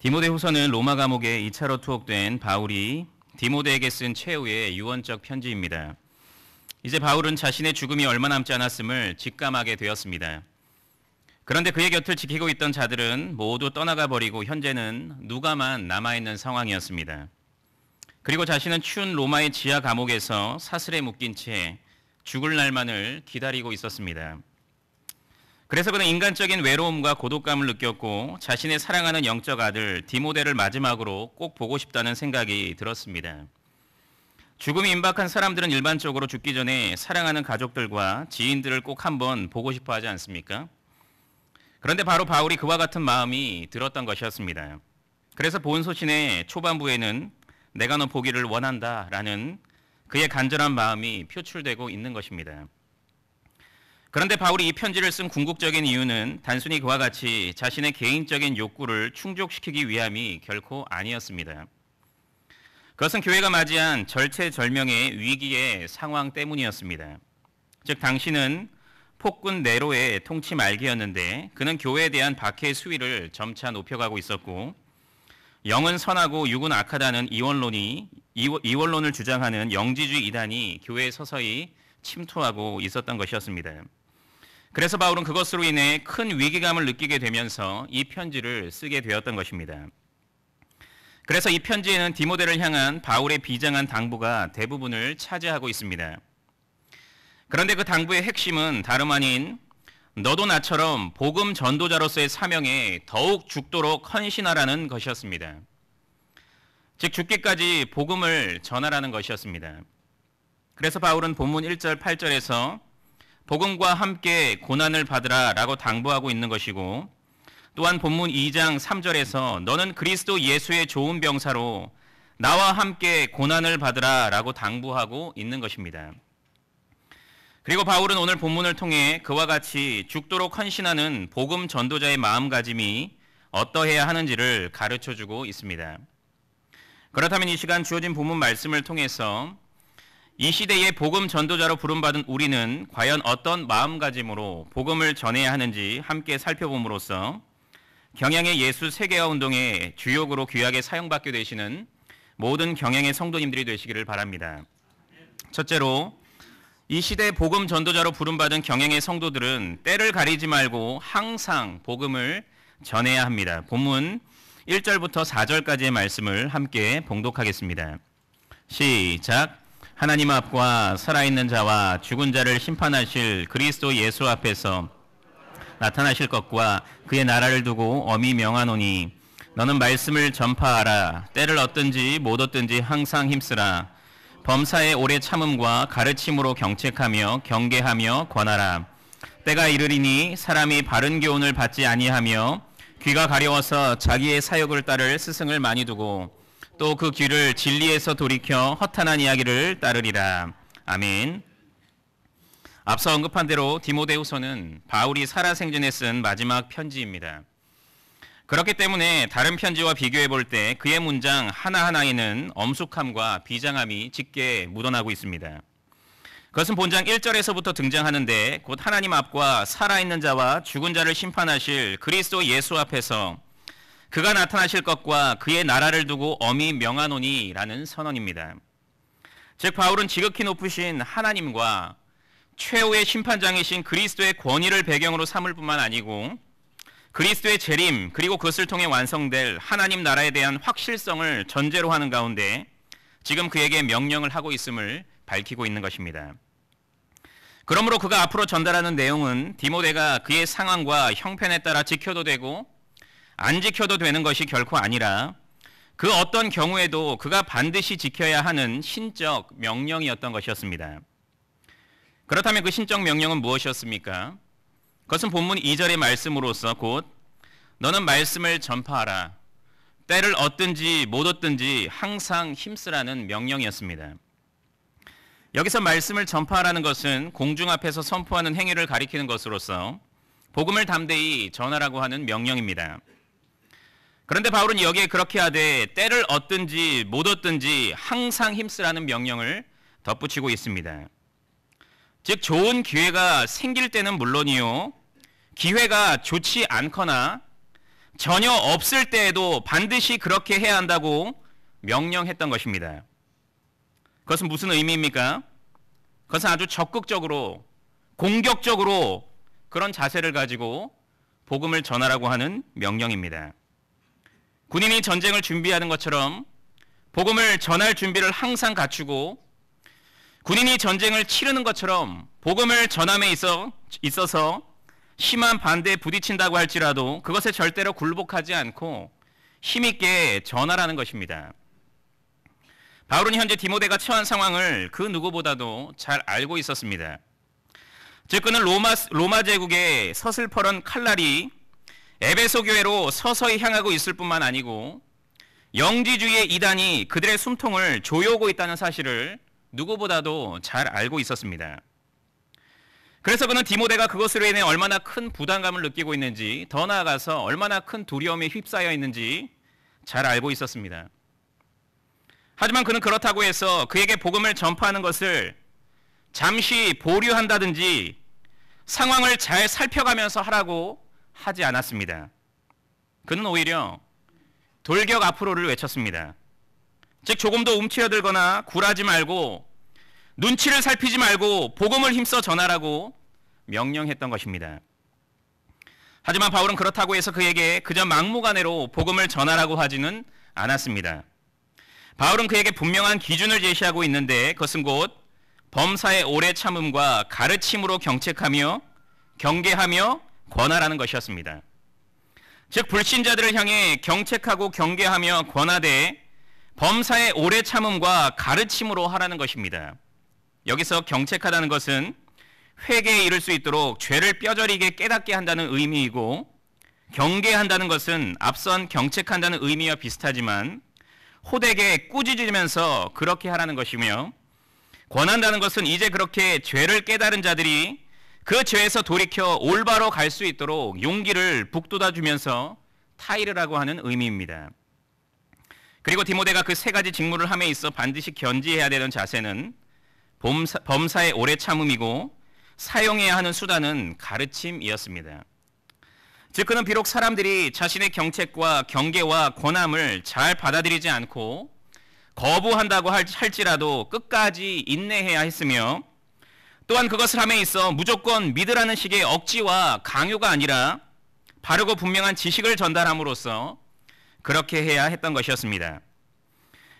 디모데후서는 로마 감옥에 2차로 투옥된 바울이 디모데에게 쓴 최후의 유언적 편지입니다. 이제 바울은 자신의 죽음이 얼마 남지 않았음을 직감하게 되었습니다. 그런데 그의 곁을 지키고 있던 자들은 모두 떠나가 버리고 현재는 누가만 남아있는 상황이었습니다. 그리고 자신은 추운 로마의 지하 감옥에서 사슬에 묶인 채 죽을 날만을 기다리고 있었습니다. 그래서 그는 인간적인 외로움과 고독감을 느꼈고 자신의 사랑하는 영적 아들 디모데를 마지막으로 꼭 보고 싶다는 생각이 들었습니다. 죽음이 임박한 사람들은 일반적으로 죽기 전에 사랑하는 가족들과 지인들을 꼭 한번 보고 싶어 하지 않습니까? 그런데 바로 바울이 그와 같은 마음이 들었던 것이었습니다. 그래서 본소신의 초반부에는 내가 너 보기를 원한다라는 그의 간절한 마음이 표출되고 있는 것입니다. 그런데 바울이 이 편지를 쓴 궁극적인 이유는 단순히 그와 같이 자신의 개인적인 욕구를 충족시키기 위함이 결코 아니었습니다. 그것은 교회가 맞이한 절체절명의 위기의 상황 때문이었습니다. 즉 당시는 폭군 네로의 통치 말기였는데 그는 교회에 대한 박해의 수위를 점차 높여가고 있었고 영은 선하고 육은 악하다는 이원론을 주장하는 영지주의 이단이 교회에 서서히 침투하고 있었던 것이었습니다. 그래서 바울은 그것으로 인해 큰 위기감을 느끼게 되면서 이 편지를 쓰게 되었던 것입니다. 그래서 이 편지에는 디모데를 향한 바울의 비장한 당부가 대부분을 차지하고 있습니다. 그런데 그 당부의 핵심은 다름 아닌 너도 나처럼 복음 전도자로서의 사명에 더욱 죽도록 헌신하라는 것이었습니다. 즉 죽기까지 복음을 전하라는 것이었습니다. 그래서 바울은 본문 1절 8절에서 복음과 함께 고난을 받으라 라고 당부하고 있는 것이고 또한 본문 2장 3절에서 너는 그리스도 예수의 좋은 병사로 나와 함께 고난을 받으라 라고 당부하고 있는 것입니다. 그리고 바울은 오늘 본문을 통해 그와 같이 죽도록 헌신하는 복음 전도자의 마음가짐이 어떠해야 하는지를 가르쳐주고 있습니다. 그렇다면 이 시간 주어진 본문 말씀을 통해서 이 시대의 복음 전도자로 부름받은 우리는 과연 어떤 마음가짐으로 복음을 전해야 하는지 함께 살펴봄으로써 경양의 예수 세계화 운동의 주역으로 귀하게 사용받게 되시는 모든 경양의 성도님들이 되시기를 바랍니다. 첫째로 이 시대의 복음 전도자로 부름받은 경양의 성도들은 때를 가리지 말고 항상 복음을 전해야 합니다. 본문 1절부터 4절까지의 말씀을 함께 봉독하겠습니다. 시작. 하나님 앞과 살아있는 자와 죽은 자를 심판하실 그리스도 예수 앞에서 나타나실 것과 그의 나라를 두고 엄히 명하노니 너는 말씀을 전파하라. 때를 얻든지 못 얻든지 항상 힘쓰라. 범사의 오래 참음과 가르침으로 경책하며 경계하며 권하라. 때가 이르리니 사람이 바른 교훈을 받지 아니하며 귀가 가려워서 자기의 사욕을 따를 스승을 많이 두고 또 그 귀를 진리에서 돌이켜 허탄한 이야기를 따르리라. 아멘. 앞서 언급한 대로 디모데후서는 바울이 살아생전에 쓴 마지막 편지입니다. 그렇기 때문에 다른 편지와 비교해 볼 때 그의 문장 하나하나에는 엄숙함과 비장함이 짙게 묻어나고 있습니다. 그것은 본장 1절에서부터 등장하는데 곧 하나님 앞과 살아있는 자와 죽은 자를 심판하실 그리스도 예수 앞에서 그가 나타나실 것과 그의 나라를 두고 엄히 명하노니 라는 선언입니다. 즉 바울은 지극히 높으신 하나님과 최후의 심판장이신 그리스도의 권위를 배경으로 삼을 뿐만 아니고 그리스도의 재림 그리고 그것을 통해 완성될 하나님 나라에 대한 확실성을 전제로 하는 가운데 지금 그에게 명령을 하고 있음을 밝히고 있는 것입니다. 그러므로 그가 앞으로 전달하는 내용은 디모데가 그의 상황과 형편에 따라 지켜도 되고 안 지켜도 되는 것이 결코 아니라 그 어떤 경우에도 그가 반드시 지켜야 하는 신적 명령이었던 것이었습니다. 그렇다면 그 신적 명령은 무엇이었습니까? 그것은 본문 2절의 말씀으로서 곧 너는 말씀을 전파하라. 때를 얻든지 못 얻든지 항상 힘쓰라는 명령이었습니다. 여기서 말씀을 전파하라는 것은 공중 앞에서 선포하는 행위를 가리키는 것으로서 복음을 담대히 전하라고 하는 명령입니다. 그런데 바울은 여기에 그렇게 하되 때를 얻든지 못 얻든지 항상 힘쓰라는 명령을 덧붙이고 있습니다. 즉 좋은 기회가 생길 때는 물론이요 기회가 좋지 않거나 전혀 없을 때에도 반드시 그렇게 해야 한다고 명령했던 것입니다. 그것은 무슨 의미입니까? 그것은 아주 적극적으로 공격적으로 그런 자세를 가지고 복음을 전하라고 하는 명령입니다. 군인이 전쟁을 준비하는 것처럼 복음을 전할 준비를 항상 갖추고 군인이 전쟁을 치르는 것처럼 복음을 전함에 있어서 심한 반대에 부딪힌다고 할지라도 그것에 절대로 굴복하지 않고 힘있게 전하라는 것입니다. 바울은 현재 디모데가 처한 상황을 그 누구보다도 잘 알고 있었습니다. 즉 그는 로마 제국의 서슬퍼런 칼날이 에베소 교회로 서서히 향하고 있을 뿐만 아니고 영지주의의 이단이 그들의 숨통을 조여오고 있다는 사실을 누구보다도 잘 알고 있었습니다. 그래서 그는 디모데가 그것으로 인해 얼마나 큰 부담감을 느끼고 있는지, 더 나아가서 얼마나 큰 두려움에 휩싸여 있는지 잘 알고 있었습니다. 하지만 그는 그렇다고 해서 그에게 복음을 전파하는 것을 잠시 보류한다든지 상황을 잘 살펴가면서 하라고 하지 않았습니다. 그는 오히려 돌격 앞으로를 외쳤습니다. 즉 조금도 움츠러들거나 굴하지 말고 눈치를 살피지 말고 복음을 힘써 전하라고 명령했던 것입니다. 하지만 바울은 그렇다고 해서 그에게 그저 막무가내로 복음을 전하라고 하지는 않았습니다. 바울은 그에게 분명한 기준을 제시하고 있는데 그것은 곧 범사의 오래 참음과 가르침으로 경책하며 경계하며 권하라는 것이었습니다. 즉 불신자들을 향해 경책하고 경계하며 권하되 범사의 오래 참음과 가르침으로 하라는 것입니다. 여기서 경책하다는 것은 회개에 이를 수 있도록 죄를 뼈저리게 깨닫게 한다는 의미이고, 경계한다는 것은 앞선 경책한다는 의미와 비슷하지만 호되게 꾸짖으면서 그렇게 하라는 것이며, 권한다는 것은 이제 그렇게 죄를 깨달은 자들이 그 죄에서 돌이켜 올바로 갈 수 있도록 용기를 북돋아주면서 타이르라고 하는 의미입니다. 그리고 디모데가 그 세 가지 직무를 함에 있어 반드시 견지해야 되는 자세는 범사의 오래 참음이고 사용해야 하는 수단은 가르침이었습니다. 즉 그는 비록 사람들이 자신의 경책과 경계와 권함을 잘 받아들이지 않고 거부한다고 할지라도 끝까지 인내해야 했으며, 또한 그것을 함에 있어 무조건 믿으라는 식의 억지와 강요가 아니라 바르고 분명한 지식을 전달함으로써 그렇게 해야 했던 것이었습니다.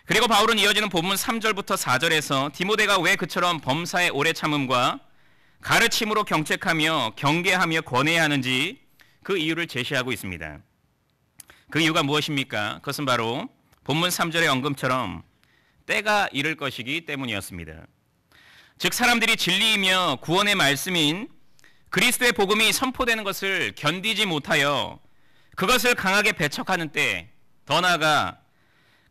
그리고 바울은 이어지는 본문 3절부터 4절에서 디모데가 왜 그처럼 범사의 오래 참음과 가르침으로 경책하며 경계하며 권해야 하는지 그 이유를 제시하고 있습니다. 그 이유가 무엇입니까? 그것은 바로 본문 3절의 언급처럼 때가 이를 것이기 때문이었습니다. 즉 사람들이 진리이며 구원의 말씀인 그리스도의 복음이 선포되는 것을 견디지 못하여 그것을 강하게 배척하는 때, 더 나아가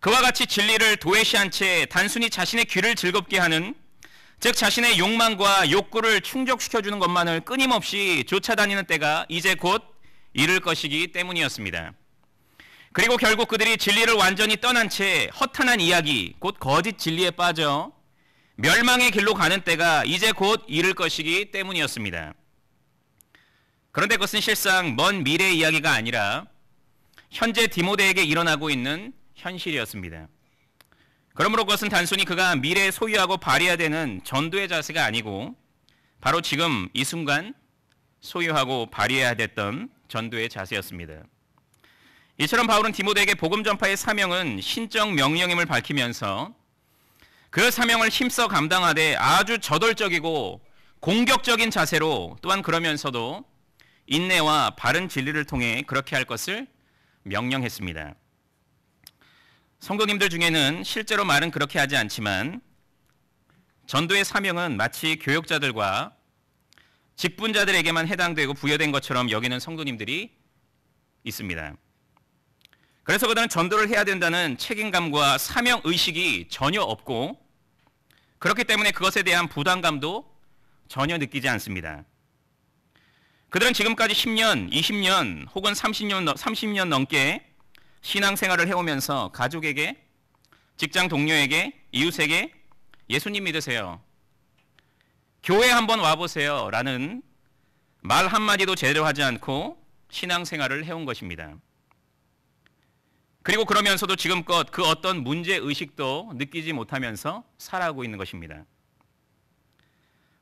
그와 같이 진리를 도외시한 채 단순히 자신의 귀를 즐겁게 하는, 즉 자신의 욕망과 욕구를 충족시켜주는 것만을 끊임없이 쫓아다니는 때가 이제 곧 이를 것이기 때문이었습니다. 그리고 결국 그들이 진리를 완전히 떠난 채 허탄한 이야기, 곧 거짓 진리에 빠져 멸망의 길로 가는 때가 이제 곧 이를 것이기 때문이었습니다. 그런데 그것은 실상 먼 미래의 이야기가 아니라 현재 디모데에게 일어나고 있는 현실이었습니다. 그러므로 그것은 단순히 그가 미래에 소유하고 발휘해야 되는 전도의 자세가 아니고 바로 지금 이 순간 소유하고 발휘해야 됐던 전도의 자세였습니다. 이처럼 바울은 디모데에게 복음 전파의 사명은 신적 명령임을 밝히면서 그 사명을 힘써 감당하되 아주 저돌적이고 공격적인 자세로, 또한 그러면서도 인내와 바른 진리를 통해 그렇게 할 것을 명령했습니다. 성도님들 중에는 실제로 말은 그렇게 하지 않지만 전도의 사명은 마치 교역자들과 직분자들에게만 해당되고 부여된 것처럼 여기는 성도님들이 있습니다. 그래서 그들은 전도를 해야 된다는 책임감과 사명의식이 전혀 없고, 그렇기 때문에 그것에 대한 부담감도 전혀 느끼지 않습니다. 그들은 지금까지 10년, 20년 혹은 30년 넘게 신앙생활을 해오면서 가족에게, 직장 동료에게, 이웃에게 예수님 믿으세요, 교회 한번 와보세요 라는 말 한마디도 제대로 하지 않고 신앙생활을 해온 것입니다. 그리고 그러면서도 지금껏 그 어떤 문제의식도 느끼지 못하면서 살아가고 있는 것입니다.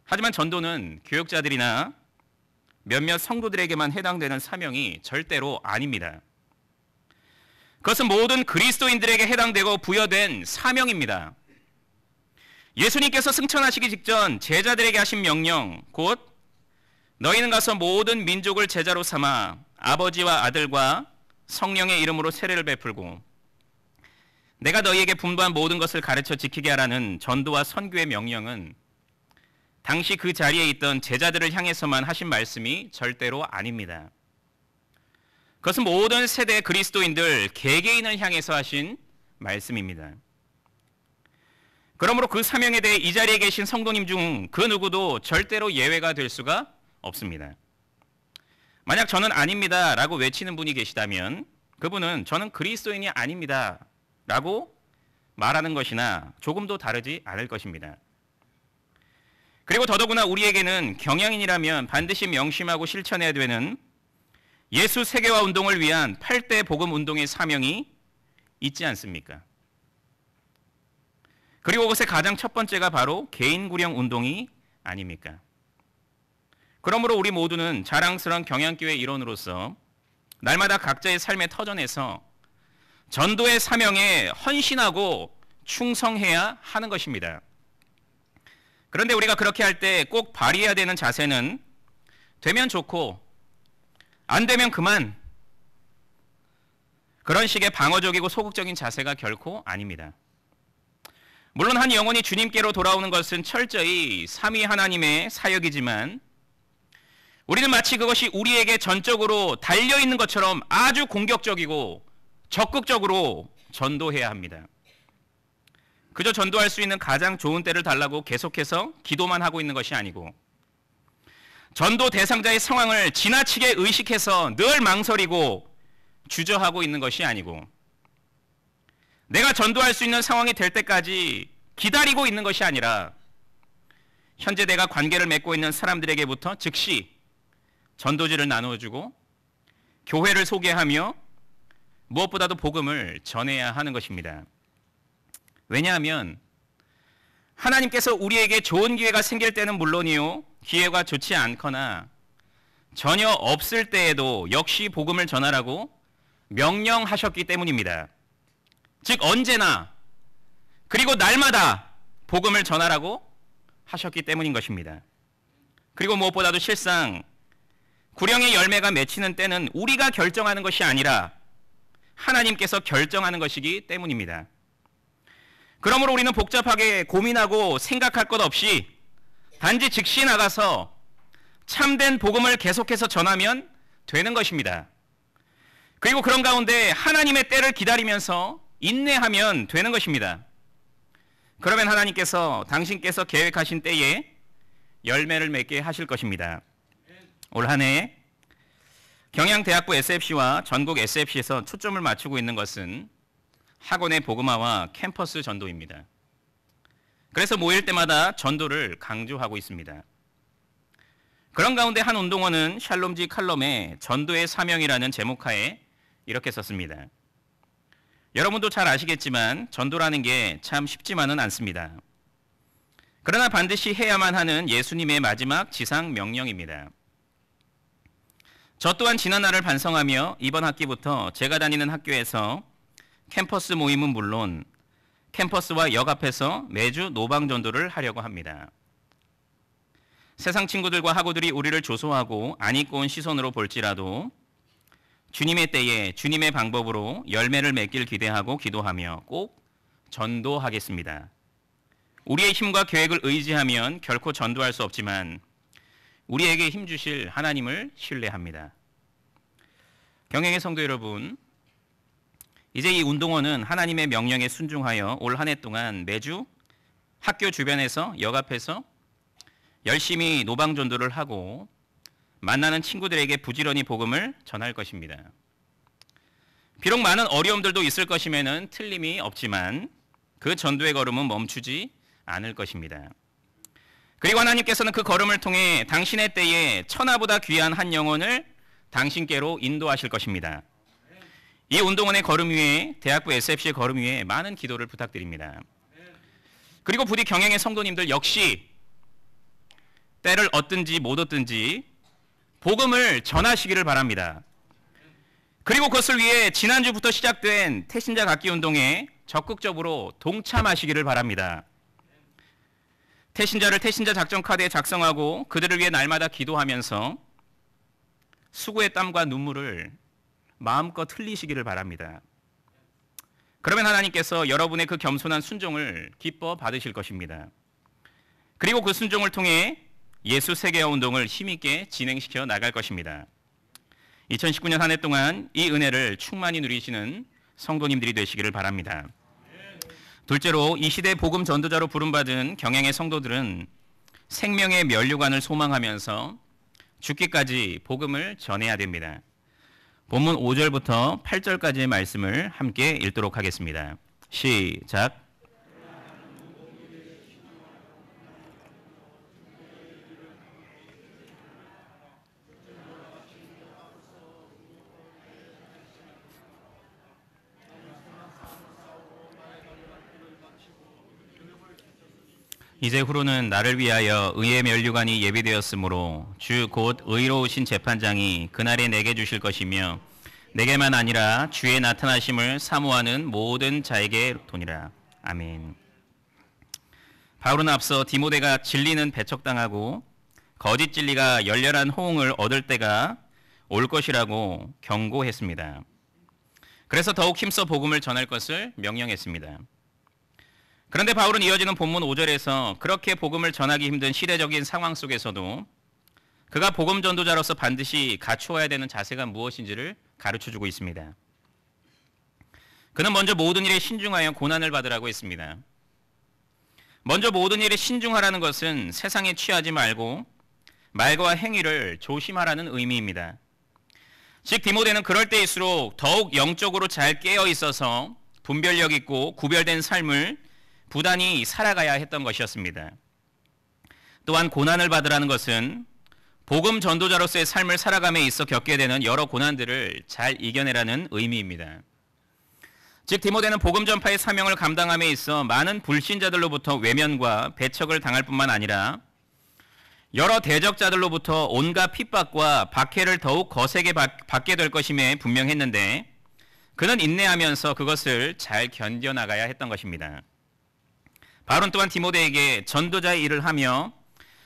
하지만 전도는 교역자들이나 몇몇 성도들에게만 해당되는 사명이 절대로 아닙니다. 그것은 모든 그리스도인들에게 해당되고 부여된 사명입니다. 예수님께서 승천하시기 직전 제자들에게 하신 명령, 곧 너희는 가서 모든 민족을 제자로 삼아 아버지와 아들과 성령의 이름으로 세례를 베풀고 내가 너희에게 분부한 모든 것을 가르쳐 지키게 하라는 전도와 선교의 명령은 당시 그 자리에 있던 제자들을 향해서만 하신 말씀이 절대로 아닙니다. 그것은 모든 세대 그리스도인들 개개인을 향해서 하신 말씀입니다. 그러므로 그 사명에 대해 이 자리에 계신 성도님 중 그 누구도 절대로 예외가 될 수가 없습니다. 만약 저는 아닙니다 라고 외치는 분이 계시다면 그분은 저는 그리스도인이 아닙니다 라고 말하는 것이나 조금도 다르지 않을 것입니다. 그리고 더더구나 우리에게는 경향인이라면 반드시 명심하고 실천해야 되는 예수 세계화 운동을 위한 8대 복음 운동의 사명이 있지 않습니까? 그리고 그것의 가장 첫 번째가 바로 개인 구령 운동이 아닙니까? 그러므로 우리 모두는 자랑스러운 경향교회 일원으로서 날마다 각자의 삶의 터전에서 전도의 사명에 헌신하고 충성해야 하는 것입니다. 그런데 우리가 그렇게 할 때 꼭 발휘해야 되는 자세는 되면 좋고 안 되면 그만, 그런 식의 방어적이고 소극적인 자세가 결코 아닙니다. 물론 한 영혼이 주님께로 돌아오는 것은 철저히 삼위 하나님의 사역이지만 우리는 마치 그것이 우리에게 전적으로 달려있는 것처럼 아주 공격적이고 적극적으로 전도해야 합니다. 그저 전도할 수 있는 가장 좋은 때를 달라고 계속해서 기도만 하고 있는 것이 아니고 전도 대상자의 상황을 지나치게 의식해서 늘 망설이고 주저하고 있는 것이 아니고 내가 전도할 수 있는 상황이 될 때까지 기다리고 있는 것이 아니라 현재 내가 관계를 맺고 있는 사람들에게부터 즉시 전도지를 나누어주고 교회를 소개하며 무엇보다도 복음을 전해야 하는 것입니다. 왜냐하면 하나님께서 우리에게 좋은 기회가 생길 때는 물론이요, 기회가 좋지 않거나 전혀 없을 때에도 역시 복음을 전하라고 명령하셨기 때문입니다. 즉 언제나 그리고 날마다 복음을 전하라고 하셨기 때문인 것입니다. 그리고 무엇보다도 실상 구령의 열매가 맺히는 때는 우리가 결정하는 것이 아니라 하나님께서 결정하는 것이기 때문입니다. 그러므로 우리는 복잡하게 고민하고 생각할 것 없이 단지 즉시 나가서 참된 복음을 계속해서 전하면 되는 것입니다. 그리고 그런 가운데 하나님의 때를 기다리면서 인내하면 되는 것입니다. 그러면 하나님께서 당신께서 계획하신 때에 열매를 맺게 하실 것입니다. 올 한 해 경양대학부 SFC와 전국 SFC에서 초점을 맞추고 있는 것은 학원의 복음화와 캠퍼스 전도입니다. 그래서 모일 때마다 전도를 강조하고 있습니다. 그런 가운데 한 운동원은 샬롬지 칼럼에 전도의 사명이라는 제목하에 이렇게 썼습니다. 여러분도 잘 아시겠지만 전도라는 게 참 쉽지만은 않습니다. 그러나 반드시 해야만 하는 예수님의 마지막 지상 명령입니다. 저 또한 지난날을 반성하며 이번 학기부터 제가 다니는 학교에서 캠퍼스 모임은 물론 캠퍼스와 역 앞에서 매주 노방 전도를 하려고 합니다. 세상 친구들과 학우들이 우리를 조소하고 안 입고 온 시선으로 볼지라도 주님의 때에 주님의 방법으로 열매를 맺길 기대하고 기도하며 꼭 전도하겠습니다. 우리의 힘과 계획을 의지하면 결코 전도할 수 없지만 우리에게 힘 주실 하나님을 신뢰합니다. 경영의 성도 여러분, 이제 이 운동원은 하나님의 명령에 순종하여 올 한 해 동안 매주 학교 주변에서 역 앞에서 열심히 노방 전도를 하고 만나는 친구들에게 부지런히 복음을 전할 것입니다. 비록 많은 어려움들도 있을 것임에는 틀림이 없지만 그 전도의 걸음은 멈추지 않을 것입니다. 그리고 하나님께서는 그 걸음을 통해 당신의 때에 천하보다 귀한 한 영혼을 당신께로 인도하실 것입니다. 이 운동원의 걸음 위에, 대학부 SFC의 걸음 위에 많은 기도를 부탁드립니다. 그리고 부디 경영의 성도님들 역시 때를 얻든지 못 얻든지 복음을 전하시기를 바랍니다. 그리고 그것을 위해 지난주부터 시작된 태신자 갖기 운동에 적극적으로 동참하시기를 바랍니다. 태신자를 태신자 작전 카드에 작성하고 그들을 위해 날마다 기도하면서 수고의 땀과 눈물을 마음껏 흘리시기를 바랍니다. 그러면 하나님께서 여러분의 그 겸손한 순종을 기뻐 받으실 것입니다. 그리고 그 순종을 통해 예수 세계화 운동을 힘있게 진행시켜 나갈 것입니다. 2019년 한 해 동안 이 은혜를 충만히 누리시는 성도님들이 되시기를 바랍니다. 둘째로 이 시대 복음 전도자로 부름받은 경향의 성도들은 생명의 면류관을 소망하면서 죽기까지 복음을 전해야 됩니다. 본문 5절부터 8절까지의 말씀을 함께 읽도록 하겠습니다. 시작. 이제 후로는 나를 위하여 의의 면류관이 예비되었으므로 주 곧 의로우신 재판장이 그날에 내게 주실 것이며 내게만 아니라 주의 나타나심을 사모하는 모든 자에게 도니라. 아멘. 바울은 앞서 디모데가 진리는 배척당하고 거짓 진리가 열렬한 호응을 얻을 때가 올 것이라고 경고했습니다. 그래서 더욱 힘써 복음을 전할 것을 명령했습니다. 그런데 바울은 이어지는 본문 5절에서 그렇게 복음을 전하기 힘든 시대적인 상황 속에서도 그가 복음 전도자로서 반드시 갖추어야 되는 자세가 무엇인지를 가르쳐주고 있습니다. 그는 먼저 모든 일에 신중하여 고난을 받으라고 했습니다. 먼저 모든 일에 신중하라는 것은 세상에 취하지 말고 말과 행위를 조심하라는 의미입니다. 즉 디모데는 그럴 때일수록 더욱 영적으로 잘 깨어 있어서 분별력 있고 구별된 삶을 부단히 살아가야 했던 것이었습니다. 또한 고난을 받으라는 것은 복음 전도자로서의 삶을 살아감에 있어 겪게 되는 여러 고난들을 잘 이겨내라는 의미입니다. 즉 디모데는 복음 전파의 사명을 감당함에 있어 많은 불신자들로부터 외면과 배척을 당할 뿐만 아니라 여러 대적자들로부터 온갖 핍박과 박해를 더욱 거세게 받게 될 것임에 분명했는데 그는 인내하면서 그것을 잘 견뎌나가야 했던 것입니다. 바울은 또한 디모데에게 전도자의 일을 하며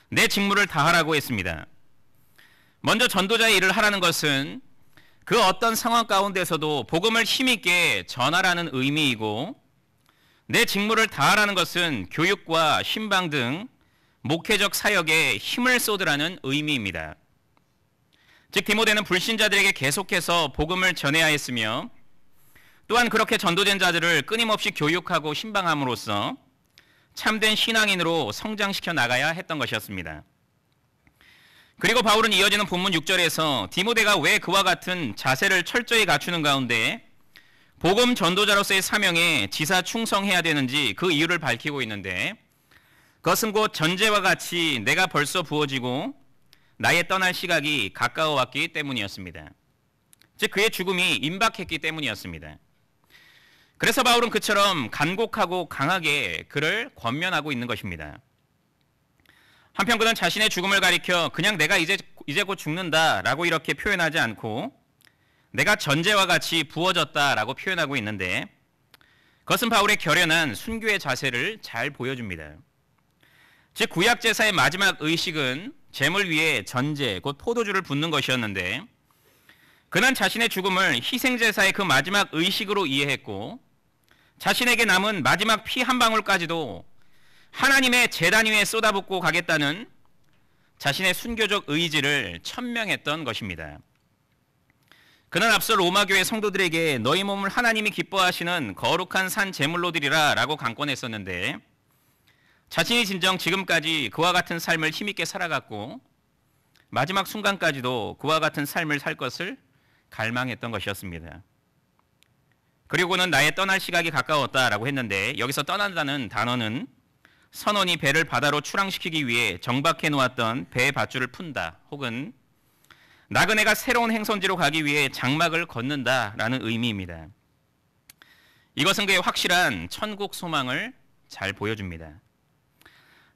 내 직무를 다하라고 했습니다. 먼저 전도자의 일을 하라는 것은 그 어떤 상황 가운데서도 복음을 힘있게 전하라는 의미이고 내 직무를 다하라는 것은 교육과 신방 등 목회적 사역에 힘을 쏟으라는 의미입니다. 즉 디모데는 불신자들에게 계속해서 복음을 전해야 했으며 또한 그렇게 전도된 자들을 끊임없이 교육하고 신방함으로써 참된 신앙인으로 성장시켜 나가야 했던 것이었습니다. 그리고 바울은 이어지는 본문 6절에서 디모데가 왜 그와 같은 자세를 철저히 갖추는 가운데 복음 전도자로서의 사명에 지사 충성해야 되는지 그 이유를 밝히고 있는데 그것은 곧 전제와 같이 내가 벌써 부어지고 나의 떠날 시각이 가까워 왔기 때문이었습니다. 즉 그의 죽음이 임박했기 때문이었습니다. 그래서 바울은 그처럼 간곡하고 강하게 그를 권면하고 있는 것입니다. 한편 그는 자신의 죽음을 가리켜 그냥 내가 이제 곧 죽는다라고 이렇게 표현하지 않고 내가 전제와 같이 부어졌다라고 표현하고 있는데 그것은 바울의 결연한 순교의 자세를 잘 보여줍니다. 즉 구약 제사의 마지막 의식은 제물 위에 전제 곧 포도주를 붓는 것이었는데 그는 자신의 죽음을 희생 제사의 그 마지막 의식으로 이해했고 자신에게 남은 마지막 피 한 방울까지도 하나님의 제단 위에 쏟아붓고 가겠다는 자신의 순교적 의지를 천명했던 것입니다. 그는 앞서 로마교회 성도들에게 너희 몸을 하나님이 기뻐하시는 거룩한 산 제물로 드리라 라고 강권했었는데 자신이 진정 지금까지 그와 같은 삶을 힘있게 살아갔고 마지막 순간까지도 그와 같은 삶을 살 것을 갈망했던 것이었습니다. 그리고는 나의 떠날 시각이 가까웠다라고 했는데 여기서 떠난다는 단어는 선원이 배를 바다로 출항시키기 위해 정박해 놓았던 배의 밧줄을 푼다 혹은 나그네가 새로운 행선지로 가기 위해 장막을 걷는다라는 의미입니다. 이것은 그의 확실한 천국 소망을 잘 보여줍니다.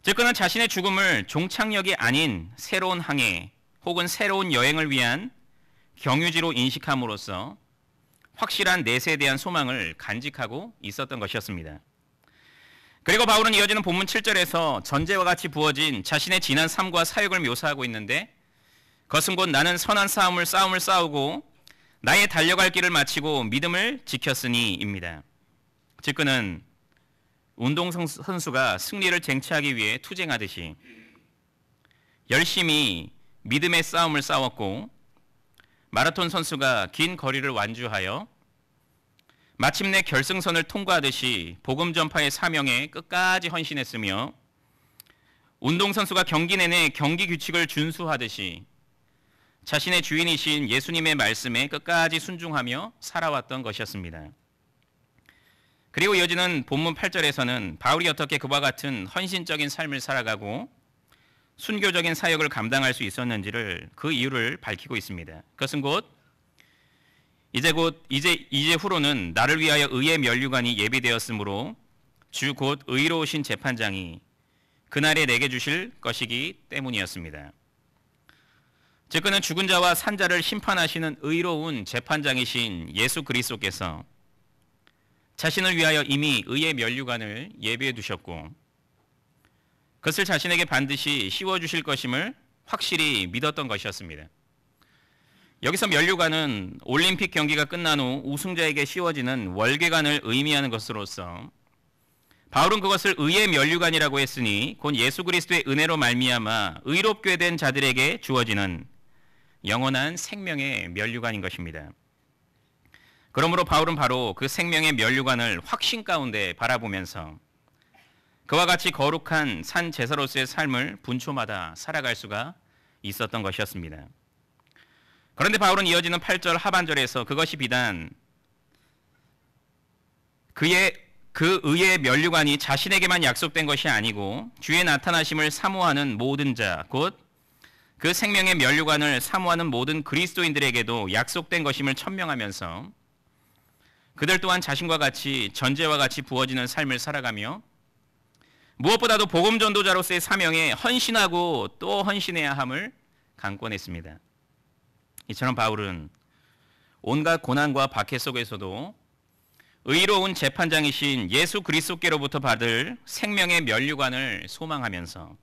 즉 그는 자신의 죽음을 종착역이 아닌 새로운 항해 혹은 새로운 여행을 위한 경유지로 인식함으로써 확실한 내세에 대한 소망을 간직하고 있었던 것이었습니다. 그리고 바울은 이어지는 본문 7절에서 전제와 같이 부어진 자신의 지난 삶과 사역을 묘사하고 있는데, 그것은 곧 나는 선한 싸움을 싸우고 나의 달려갈 길을 마치고 믿음을 지켰으니입니다. 즉 그는 운동선수가 승리를 쟁취하기 위해 투쟁하듯이 열심히 믿음의 싸움을 싸웠고, 마라톤 선수가 긴 거리를 완주하여 마침내 결승선을 통과하듯이 복음 전파의 사명에 끝까지 헌신했으며, 운동선수가 경기 내내 경기 규칙을 준수하듯이 자신의 주인이신 예수님의 말씀에 끝까지 순종하며 살아왔던 것이었습니다. 그리고 이어지는 본문 8절에서는 바울이 어떻게 그와 같은 헌신적인 삶을 살아가고 순교적인 사역을 감당할 수 있었는지를, 그 이유를 밝히고 있습니다. 그것은 이제 후로는 나를 위하여 의의 면류관이 예비되었으므로 주 곧 의로우신 재판장이 그날에 내게 주실 것이기 때문이었습니다. 즉 그는 죽은 자와 산 자를 심판하시는 의로운 재판장이신 예수 그리스도께서 자신을 위하여 이미 의의 면류관을 예비해 두셨고, 그것을 자신에게 반드시 씌워주실 것임을 확실히 믿었던 것이었습니다. 여기서 면류관은 올림픽 경기가 끝난 후 우승자에게 씌워지는 월계관을 의미하는 것으로서, 바울은 그것을 의의 면류관이라고 했으니 곧 예수 그리스도의 은혜로 말미암아 의롭게 된 자들에게 주어지는 영원한 생명의 면류관인 것입니다. 그러므로 바울은 바로 그 생명의 면류관을 확신 가운데 바라보면서 그와 같이 거룩한 산 제사로서의 삶을 분초마다 살아갈 수가 있었던 것이었습니다. 그런데 바울은 이어지는 8절 하반절에서 그것이 비단 그 의의 면류관이 자신에게만 약속된 것이 아니고 주의 나타나심을 사모하는 모든 자, 곧 그 생명의 면류관을 사모하는 모든 그리스도인들에게도 약속된 것임을 천명하면서 그들 또한 자신과 같이 전제와 같이 부어지는 삶을 살아가며 무엇보다도 복음 전도자로서의 사명에 헌신하고 또 헌신해야 함을 강권했습니다. 이처럼 바울은 온갖 고난과 박해 속에서도 의로운 재판장이신 예수 그리스도께로부터 받을 생명의 면류관을 소망하면서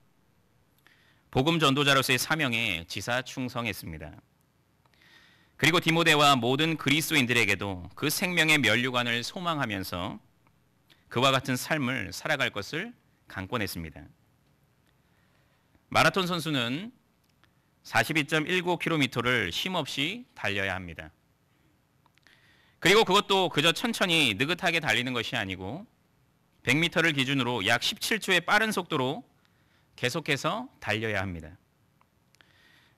복음 전도자로서의 사명에 지사충성했습니다. 그리고 디모데와 모든 그리스도인들에게도 그 생명의 면류관을 소망하면서 그와 같은 삶을 살아갈 것을 강권했습니다. 마라톤 선수는 42.19km를 쉼없이 달려야 합니다. 그리고 그것도 그저 천천히 느긋하게 달리는 것이 아니고 100m를 기준으로 약 17초의 빠른 속도로 계속해서 달려야 합니다.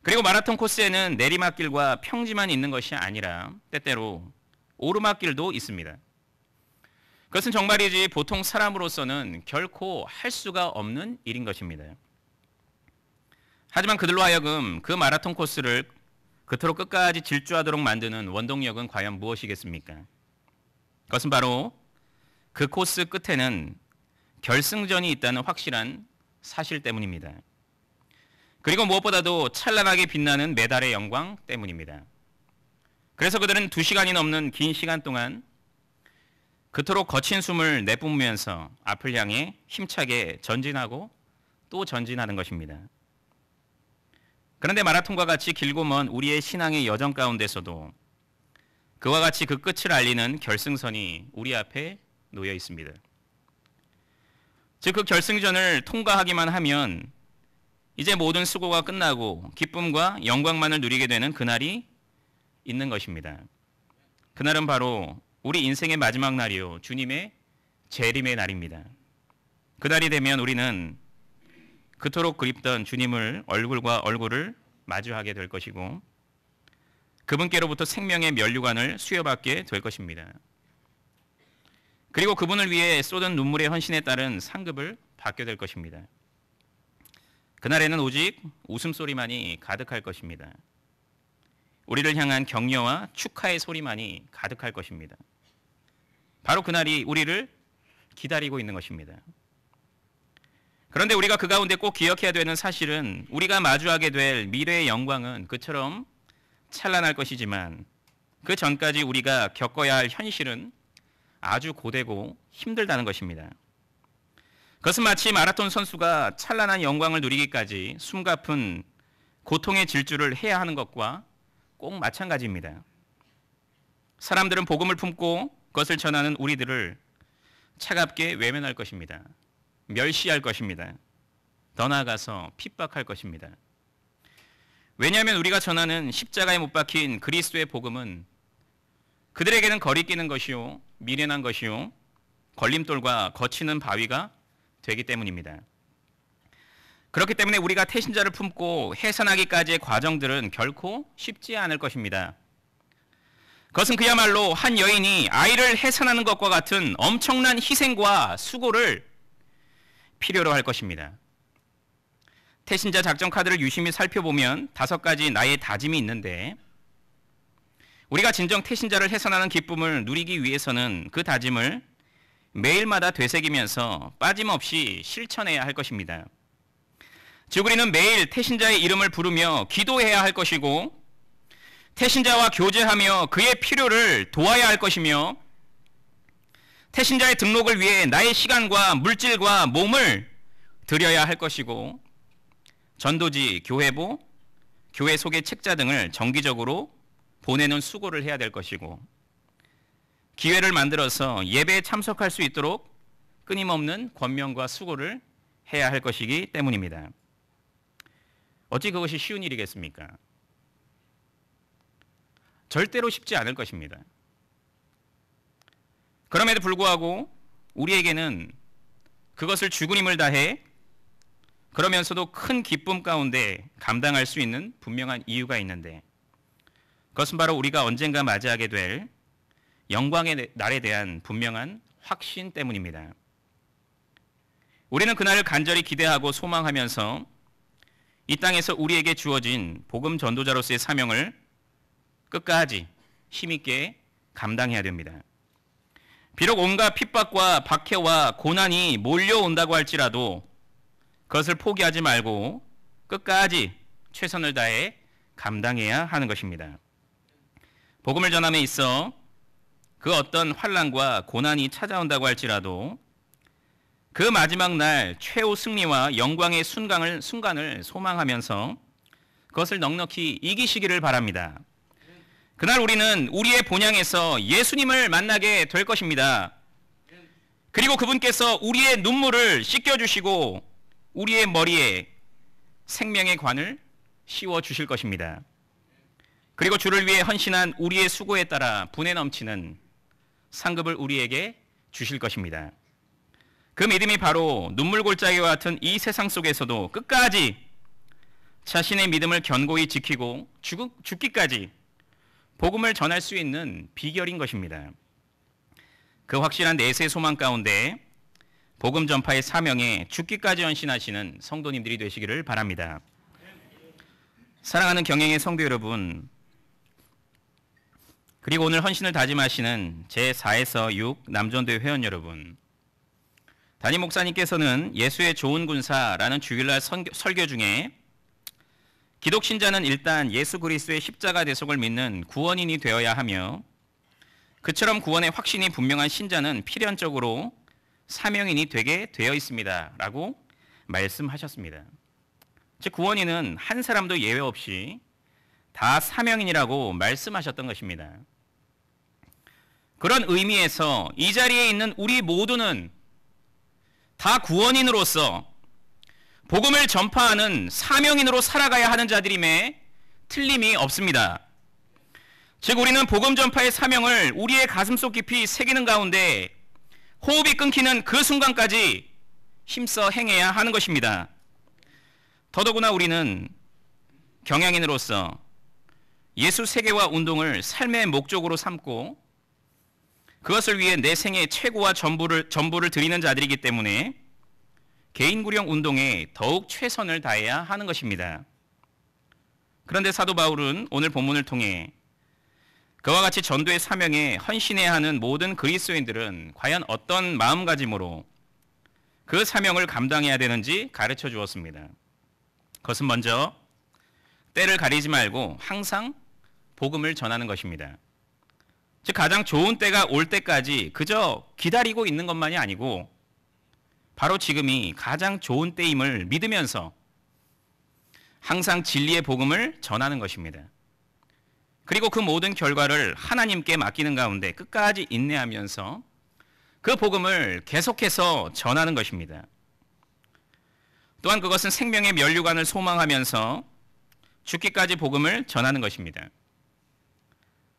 그리고 마라톤 코스에는 내리막길과 평지만 있는 것이 아니라 때때로 오르막길도 있습니다. 그것은 정말이지 보통 사람으로서는 결코 할 수가 없는 일인 것입니다. 하지만 그들로 하여금 그 마라톤 코스를 그토록 끝까지 질주하도록 만드는 원동력은 과연 무엇이겠습니까? 그것은 바로 그 코스 끝에는 결승전이 있다는 확실한 사실 때문입니다. 그리고 무엇보다도 찬란하게 빛나는 메달의 영광 때문입니다. 그래서 그들은 2시간이 넘는 긴 시간 동안 그토록 거친 숨을 내뿜으면서 앞을 향해 힘차게 전진하고 또 전진하는 것입니다. 그런데 마라톤과 같이 길고 먼 우리의 신앙의 여정 가운데서도 그와 같이 그 끝을 알리는 결승선이 우리 앞에 놓여 있습니다. 즉 그 결승전을 통과하기만 하면 이제 모든 수고가 끝나고 기쁨과 영광만을 누리게 되는 그날이 있는 것입니다. 그날은 바로 우리 인생의 마지막 날이요, 주님의 재림의 날입니다. 그날이 되면 우리는 그토록 그립던 주님을 얼굴과 얼굴을 마주하게 될 것이고 그분께로부터 생명의 면류관을 수여받게 될 것입니다. 그리고 그분을 위해 쏟은 눈물의 헌신에 따른 상급을 받게 될 것입니다. 그날에는 오직 웃음소리만이 가득할 것입니다. 우리를 향한 격려와 축하의 소리만이 가득할 것입니다. 바로 그날이 우리를 기다리고 있는 것입니다. 그런데 우리가 그 가운데 꼭 기억해야 되는 사실은 우리가 마주하게 될 미래의 영광은 그처럼 찬란할 것이지만 그 전까지 우리가 겪어야 할 현실은 아주 고되고 힘들다는 것입니다. 그것은 마치 마라톤 선수가 찬란한 영광을 누리기까지 숨가쁜 고통의 질주를 해야 하는 것과 꼭 마찬가지입니다. 사람들은 복음을 품고 그것을 전하는 우리들을 차갑게 외면할 것입니다. 멸시할 것입니다. 더 나아가서 핍박할 것입니다. 왜냐하면 우리가 전하는 십자가에 못 박힌 그리스도의 복음은 그들에게는 거리끼는 것이요, 미련한 것이요, 걸림돌과 거치는 바위가 되기 때문입니다. 그렇기 때문에 우리가 태신자를 품고 해산하기까지의 과정들은 결코 쉽지 않을 것입니다. 그것은 그야말로 한 여인이 아이를 해산하는 것과 같은 엄청난 희생과 수고를 필요로 할 것입니다. 태신자 작전 카드를 유심히 살펴보면 5가지 나의 다짐이 있는데 우리가 진정 태신자를 해산하는 기쁨을 누리기 위해서는 그 다짐을 매일마다 되새기면서 빠짐없이 실천해야 할 것입니다. 즉 우리는 매일 태신자의 이름을 부르며 기도해야 할 것이고 태신자와 교제하며 그의 필요를 도와야 할 것이며 태신자의 등록을 위해 나의 시간과 물질과 몸을 들여야 할 것이고 전도지, 교회보, 교회 소개 책자 등을 정기적으로 보내는 수고를 해야 될 것이고 기회를 만들어서 예배에 참석할 수 있도록 끊임없는 권면과 수고를 해야 할 것이기 때문입니다. 어찌 그것이 쉬운 일이겠습니까? 절대로 쉽지 않을 것입니다. 그럼에도 불구하고 우리에게는 그것을 죽은 힘을 다해 그러면서도 큰 기쁨 가운데 감당할 수 있는 분명한 이유가 있는데 그것은 바로 우리가 언젠가 맞이하게 될 영광의 날에 대한 분명한 확신 때문입니다. 우리는 그날을 간절히 기대하고 소망하면서 이 땅에서 우리에게 주어진 복음 전도자로서의 사명을 끝까지 힘있게 감당해야 됩니다. 비록 온갖 핍박과 박해와 고난이 몰려온다고 할지라도 그것을 포기하지 말고 끝까지 최선을 다해 감당해야 하는 것입니다. 복음을 전함에 있어 그 어떤 환난과 고난이 찾아온다고 할지라도 그 마지막 날 최후 승리와 영광의 순간을 소망하면서 그것을 넉넉히 이기시기를 바랍니다. 그날 우리는 우리의 본향에서 예수님을 만나게 될 것입니다. 그리고 그분께서 우리의 눈물을 씻겨주시고 우리의 머리에 생명의 관을 씌워주실 것입니다. 그리고 주를 위해 헌신한 우리의 수고에 따라 분에 넘치는 상급을 우리에게 주실 것입니다. 그 믿음이 바로 눈물골짜기와 같은 이 세상 속에서도 끝까지 자신의 믿음을 견고히 지키고 죽기까지 복음을 전할 수 있는 비결인 것입니다. 그 확실한 내세 소망 가운데 복음 전파의 사명에 죽기까지 헌신하시는 성도님들이 되시기를 바랍니다. 사랑하는 경영의 성도 여러분, 그리고 오늘 헌신을 다짐하시는 제4에서 6 남전도회 회원 여러분, 담임 목사님께서는 예수의 좋은 군사라는 주일날 설교 중에 기독신자는 일단 예수 그리스도의 십자가 대속을 믿는 구원인이 되어야 하며 그처럼 구원의 확신이 분명한 신자는 필연적으로 사명인이 되게 되어 있습니다 라고 말씀하셨습니다. 즉 구원인은 한 사람도 예외 없이 다 사명인이라고 말씀하셨던 것입니다. 그런 의미에서 이 자리에 있는 우리 모두는 다 구원인으로서 복음을 전파하는 사명인으로 살아가야 하는 자들임에 틀림이 없습니다. 즉 우리는 복음 전파의 사명을 우리의 가슴속 깊이 새기는 가운데 호흡이 끊기는 그 순간까지 힘써 행해야 하는 것입니다. 더더구나 우리는 경향인으로서 예수 세계화 운동을 삶의 목적으로 삼고 그것을 위해 내 생의 최고와 전부를 드리는 자들이기 때문에 개인 구령 운동에 더욱 최선을 다해야 하는 것입니다. 그런데 사도 바울은 오늘 본문을 통해 그와 같이 전도의 사명에 헌신해야 하는 모든 그리스도인들은 과연 어떤 마음가짐으로 그 사명을 감당해야 되는지 가르쳐 주었습니다. 그것은 먼저 때를 가리지 말고 항상 복음을 전하는 것입니다. 즉 가장 좋은 때가 올 때까지 그저 기다리고 있는 것만이 아니고 바로 지금이 가장 좋은 때임을 믿으면서 항상 진리의 복음을 전하는 것입니다. 그리고 그 모든 결과를 하나님께 맡기는 가운데 끝까지 인내하면서 그 복음을 계속해서 전하는 것입니다. 또한 그것은 생명의 면류관을 소망하면서 죽기까지 복음을 전하는 것입니다.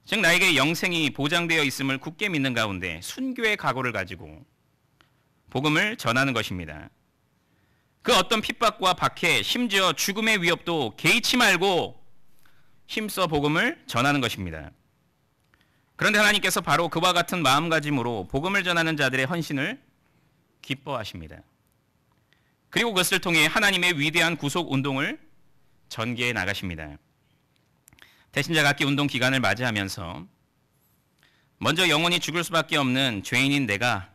즉 나에게 영생이 보장되어 있음을 굳게 믿는 가운데 순교의 각오를 가지고 복음을 전하는 것입니다. 그 어떤 핍박과 박해, 심지어 죽음의 위협도 개의치 말고 힘써 복음을 전하는 것입니다. 그런데 하나님께서 바로 그와 같은 마음가짐으로 복음을 전하는 자들의 헌신을 기뻐하십니다. 그리고 그것을 통해 하나님의 위대한 구속 운동을 전개해 나가십니다. 대신자 갖기 운동 기간을 맞이하면서 먼저 영원히 죽을 수밖에 없는 죄인인 내가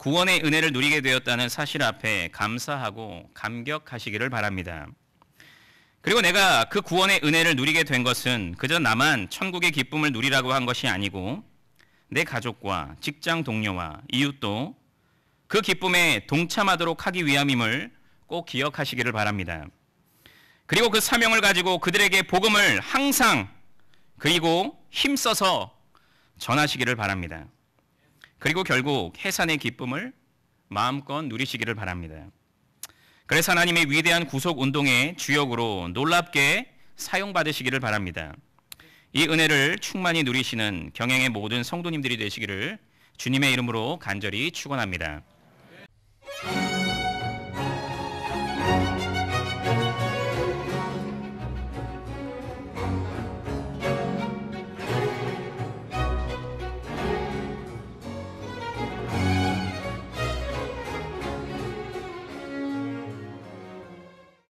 구원의 은혜를 누리게 되었다는 사실 앞에 감사하고 감격하시기를 바랍니다. 그리고 내가 그 구원의 은혜를 누리게 된 것은 그저 나만 천국의 기쁨을 누리라고 한 것이 아니고 내 가족과 직장 동료와 이웃도 그 기쁨에 동참하도록 하기 위함임을 꼭 기억하시기를 바랍니다. 그리고 그 사명을 가지고 그들에게 복음을 항상 그리고 힘써서 전하시기를 바랍니다. 그리고 결국 해산의 기쁨을 마음껏 누리시기를 바랍니다. 그래서 하나님의 위대한 구속 운동의 주역으로 놀랍게 사용받으시기를 바랍니다. 이 은혜를 충만히 누리시는 경영의 모든 성도님들이 되시기를 주님의 이름으로 간절히 축원합니다.